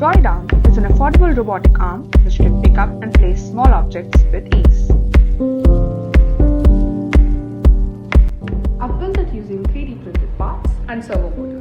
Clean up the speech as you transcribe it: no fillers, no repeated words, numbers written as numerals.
Droid Arm is an affordable robotic arm which can pick up and place small objects with ease. I've built it using 3D printed parts and servo motors.